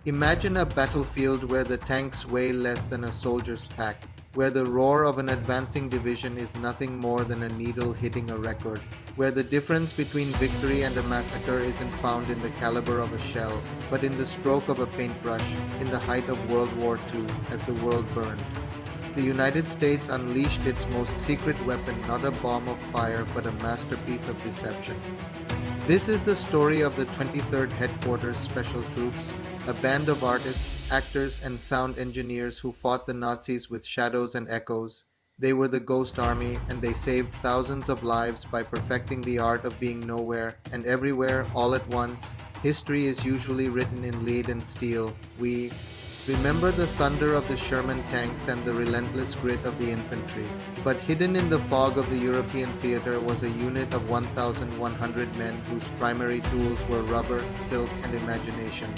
Imagine a battlefield where the tanks weigh less than a soldier's pack, where the roar of an advancing division is nothing more than a needle hitting a record, where the difference between victory and a massacre isn't found in the caliber of a shell, but in the stroke of a paintbrush in the height of World War II as the world burned. The United States unleashed its most secret weapon, not a bomb of fire, but a masterpiece of deception. This is the story of the 23rd Headquarters Special Troops, a band of artists, actors, and sound engineers who fought the Nazis with shadows and echoes. They were the Ghost Army, and they saved thousands of lives by perfecting the art of being nowhere and everywhere all at once. History is usually written in lead and steel. We remember the thunder of the Sherman tanks and the relentless grit of the infantry. But hidden in the fog of the European theater was a unit of 1,100 men whose primary tools were rubber, silk, and imagination.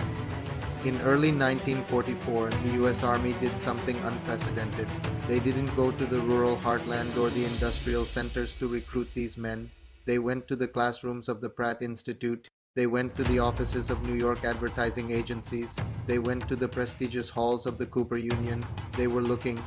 In early 1944, the US Army did something unprecedented. They didn't go to the rural heartland or the industrial centers to recruit these men. They went to the classrooms of the Pratt Institute. They went to the offices of New York advertising agencies. They went to the prestigious halls of the Cooper Union. They were looking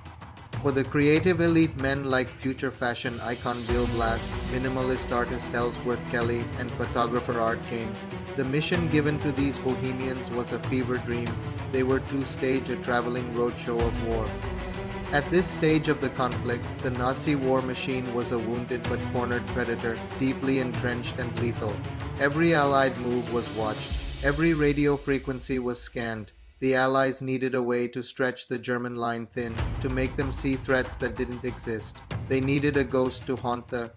for the creative elite men like future fashion icon Bill Blass, minimalist artist Ellsworth Kelly, and photographer Art Kane. The mission given to these bohemians was a fever dream. They were to stage a traveling roadshow of war. At this stage of the conflict, the Nazi war machine was a wounded but cornered predator, deeply entrenched and lethal. Every Allied move was watched. Every radio frequency was scanned. The Allies needed a way to stretch the German line thin, to make them see threats that didn't exist. They needed a ghost to haunt the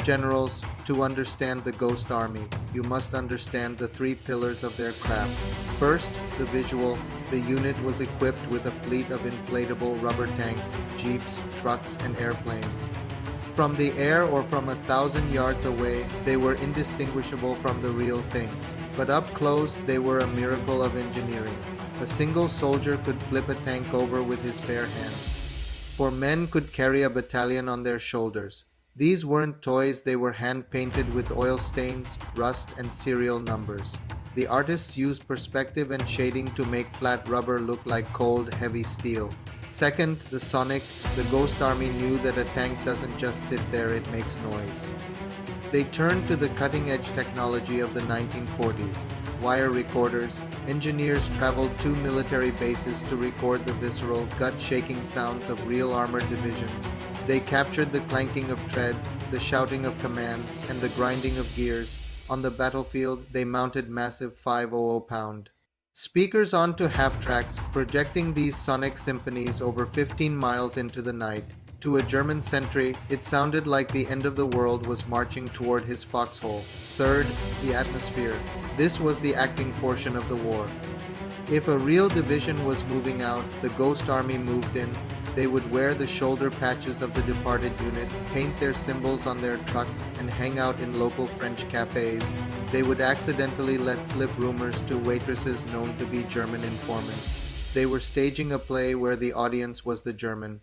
generals. To understand the Ghost Army, you must understand the three pillars of their craft. First, the visual. The unit was equipped with a fleet of inflatable rubber tanks, jeeps, trucks, and airplanes. From the air or from 1,000 yards away, they were indistinguishable from the real thing. But up close, they were a miracle of engineering. A single soldier could flip a tank over with his bare hands. 4 men could carry a battalion on their shoulders. These weren't toys, they were hand-painted with oil stains, rust, and serial numbers. The artists used perspective and shading to make flat rubber look like cold, heavy steel. Second, the sonic. The Ghost Army knew that a tank doesn't just sit there, it makes noise. They turned to the cutting-edge technology of the 1940s. Wire recorders. Engineers traveled to military bases to record the visceral, gut-shaking sounds of real armored divisions. They captured the clanking of treads, the shouting of commands, and the grinding of gears. On the battlefield, they mounted massive 500-pound speakers onto half-tracks, projecting these sonic symphonies over 15 miles into the night. To a German sentry, it sounded like the end of the world was marching toward his foxhole. Third, the atmosphere. This was the acting portion of the war. If a real division was moving out, the Ghost Army moved in. They would wear the shoulder patches of the departed unit, paint their symbols on their trucks, and hang out in local French cafes. They would accidentally let slip rumors to waitresses known to be German informants. They were staging a play where the audience was the German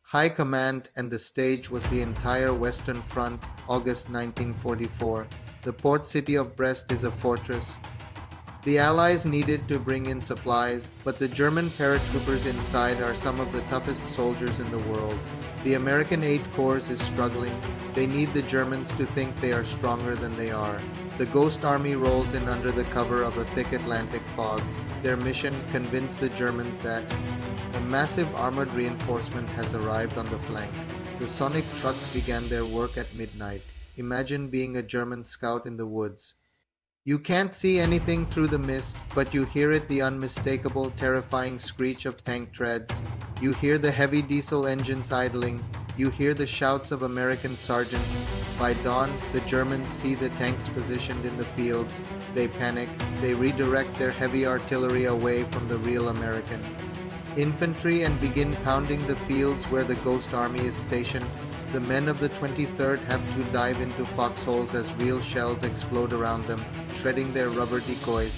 High Command and the stage was the entire Western Front. August 1944. The port city of Brest is a fortress. The Allies needed to bring in supplies, but the German paratroopers inside are some of the toughest soldiers in the world. The American 8th Corps is struggling. They need the Germans to think they are stronger than they are. The Ghost Army rolls in under the cover of a thick Atlantic fog. Their mission: convince the Germans that a massive armored reinforcement has arrived on the flank. The sonic trucks began their work at midnight. Imagine being a German scout in the woods. You can't see anything through the mist, but you hear it, the unmistakable, terrifying screech of tank treads. You hear the heavy diesel engines idling. You hear the shouts of American sergeants. By dawn, the Germans see the tanks positioned in the fields. They panic. They redirect their heavy artillery away from the real American infantry and begin pounding the fields where the Ghost Army is stationed. The men of the 23rd have to dive into foxholes as real shells explode around them, shredding their rubber decoys.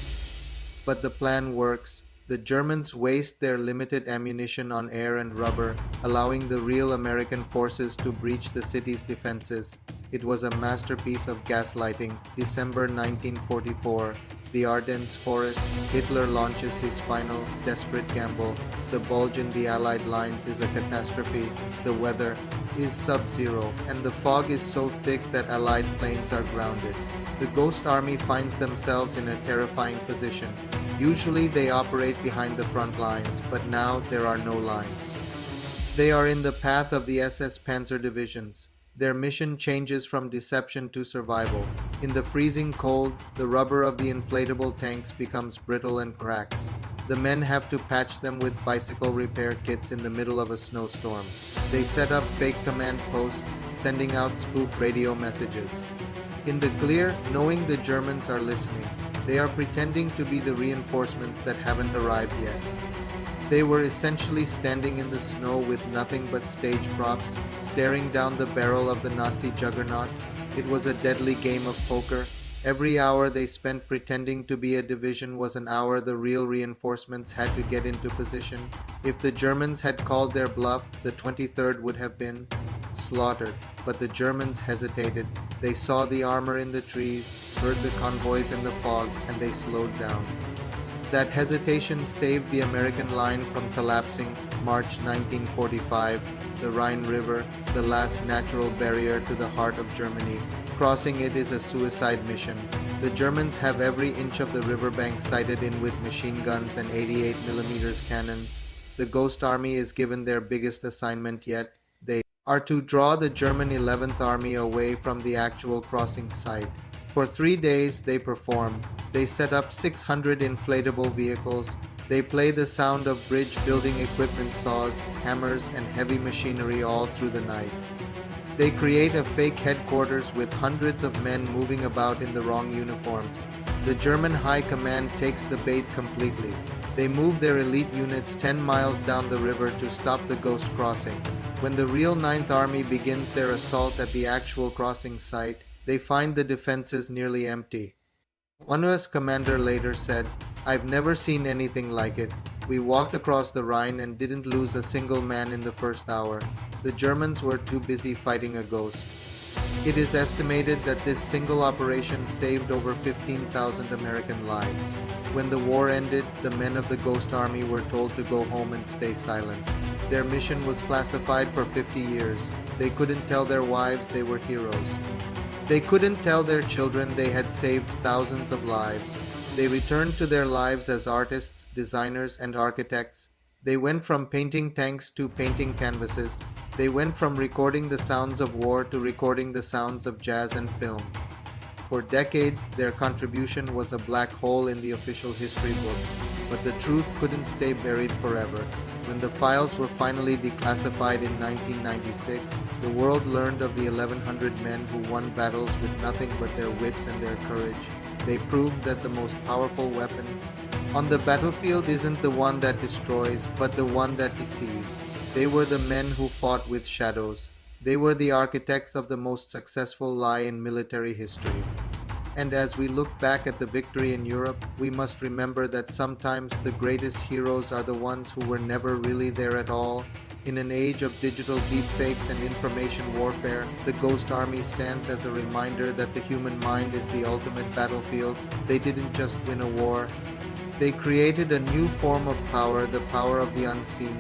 But the plan works. The Germans waste their limited ammunition on air and rubber, allowing the real American forces to breach the city's defenses. It was a masterpiece of gaslighting. December 1944. the Ardennes forest, Hitler launches his final, desperate gamble. The bulge in the Allied lines is a catastrophe. The weather is sub-zero, and the fog is so thick that Allied planes are grounded. The Ghost Army finds themselves in a terrifying position. Usually they operate behind the front lines, but now there are no lines. They are in the path of the SS Panzer divisions. Their mission changes from deception to survival. In the freezing cold, the rubber of the inflatable tanks becomes brittle and cracks. The men have to patch them with bicycle repair kits in the middle of a snowstorm. They set up fake command posts, sending out spoof radio messages. In the clear, knowing the Germans are listening, they are pretending to be the reinforcements that haven't arrived yet. They were essentially standing in the snow with nothing but stage props, staring down the barrel of the Nazi juggernaut. It was a deadly game of poker. Every hour they spent pretending to be a division was an hour the real reinforcements had to get into position. If the Germans had called their bluff, the 23rd would have been slaughtered. But the Germans hesitated. They saw the armor in the trees, heard the convoys in the fog, and they slowed down. That hesitation saved the American line from collapsing. March 1945, the Rhine River, the last natural barrier to the heart of Germany. Crossing it is a suicide mission. The Germans have every inch of the riverbank sighted in with machine guns and 88mm cannons. The Ghost Army is given their biggest assignment yet. They are to draw the German 11th Army away from the actual crossing site. For 3 days they perform. They set up 600 inflatable vehicles. They play the sound of bridge building equipment saws, hammers, and heavy machinery all through the night. They create a fake headquarters with hundreds of men moving about in the wrong uniforms. The German high command takes the bait completely. They move their elite units 10 miles down the river to stop the ghost crossing. When the real 9th Army begins their assault at the actual crossing site, they find the defenses nearly empty. One US commander later said, "I've never seen anything like it. We walked across the Rhine and didn't lose a single man in the first hour. The Germans were too busy fighting a ghost." It is estimated that this single operation saved over 15,000 American lives. When the war ended, the men of the Ghost Army were told to go home and stay silent. Their mission was classified for 50 years. They couldn't tell their wives they were heroes. They couldn't tell their children they had saved thousands of lives. They returned to their lives as artists, designers, and architects. They went from painting tanks to painting canvases. They went from recording the sounds of war to recording the sounds of jazz and film. For decades, their contribution was a black hole in the official history books, but the truth couldn't stay buried forever. When the files were finally declassified in 1996, the world learned of the 1,100 men who won battles with nothing but their wits and their courage. They proved that the most powerful weapon on the battlefield isn't the one that destroys, but the one that deceives. They were the men who fought with shadows. They were the architects of the most successful lie in military history. And as we look back at the victory in Europe, we must remember that sometimes the greatest heroes are the ones who were never really there at all. In an age of digital deepfakes and information warfare, the Ghost Army stands as a reminder that the human mind is the ultimate battlefield. They didn't just win a war. They created a new form of power, the power of the unseen.